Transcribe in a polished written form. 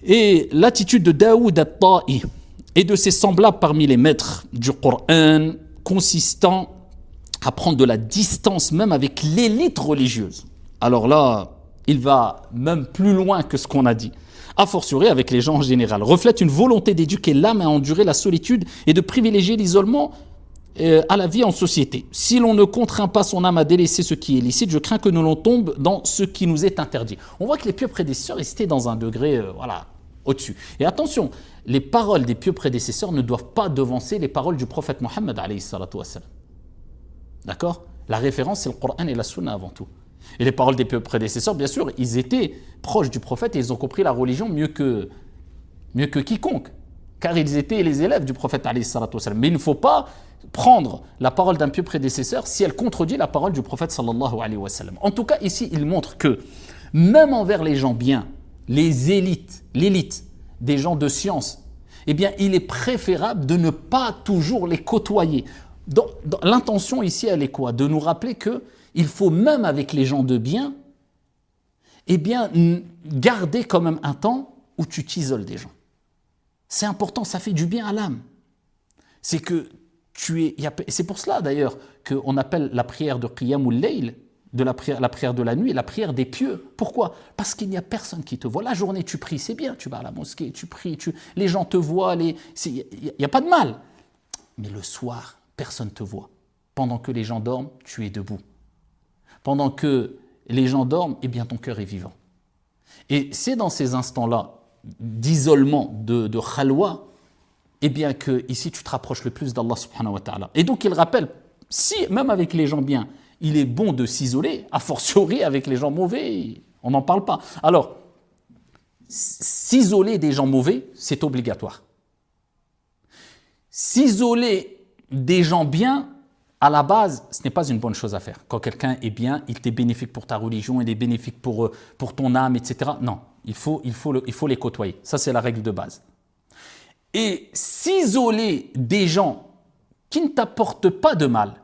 Et l'attitude de Daoud at-Ta'i et de ses semblables parmi les maîtres du Coran, consistant à prendre de la distance même avec l'élite religieuse. Alors là, il va même plus loin que ce qu'on a dit. A fortiori avec les gens en général. Reflète une volonté d'éduquer l'âme à endurer la solitude et de privilégier l'isolement à la vie en société. Si l'on ne contraint pas son âme à délaisser ce qui est licite, je crains que nous l'on tombe dans ce qui nous est interdit. On voit que les pieux prédécesseurs étaient dans un degré au-dessus. Et attention, les paroles des pieux prédécesseurs ne doivent pas devancer les paroles du prophète Mohammed alayhi salatu wassalam. D'accord? La référence, c'est le Coran et la Sunna avant tout. Et les paroles des prédécesseurs, bien sûr, ils étaient proches du prophète et ils ont compris la religion mieux que quiconque. Car ils étaient les élèves du prophète alayhi salatu wassalam. Mais il ne faut pas prendre la parole d'un pieux prédécesseur si elle contredit la parole du prophète sallallahu alayhi wa sallam. En tout cas, ici, il montre que même envers les gens bien, les élites, l'élite des gens de science, eh bien, il est préférable de ne pas toujours les côtoyer. L'intention ici, elle est quoi? De nous rappeler que il faut même avec les gens de bien, eh bien, garder quand même un temps où tu t'isoles des gens. C'est important, ça fait du bien à l'âme. C'est que c'est pour cela d'ailleurs qu'on appelle la prière de Qiyamul Layl, la prière de la nuit, la prière des pieux. Pourquoi? Parce qu'il n'y a personne qui te voit. La journée, tu pries, c'est bien, tu vas à la mosquée, tu pries, les gens te voient, il n'y a pas de mal. Mais le soir, personne ne te voit. Pendant que les gens dorment, tu es debout. Pendant que les gens dorment, eh bien ton cœur est vivant. Et c'est dans ces instants-là d'isolement, de khalwa, eh bien que ici tu te rapproches le plus d'Allah subhanahu wa ta'ala. Et donc il rappelle, si même avec les gens bien, il est bon de s'isoler, a fortiori avec les gens mauvais, on n'en parle pas. Alors, s'isoler des gens mauvais, c'est obligatoire. S'isoler des gens bien, à la base, ce n'est pas une bonne chose à faire. Quand quelqu'un est bien, il est bénéfique pour ta religion, il est bénéfique pour ton âme, etc. Non, il faut les côtoyer. Ça, c'est la règle de base. Et s'isoler des gens qui ne t'apportent pas de mal,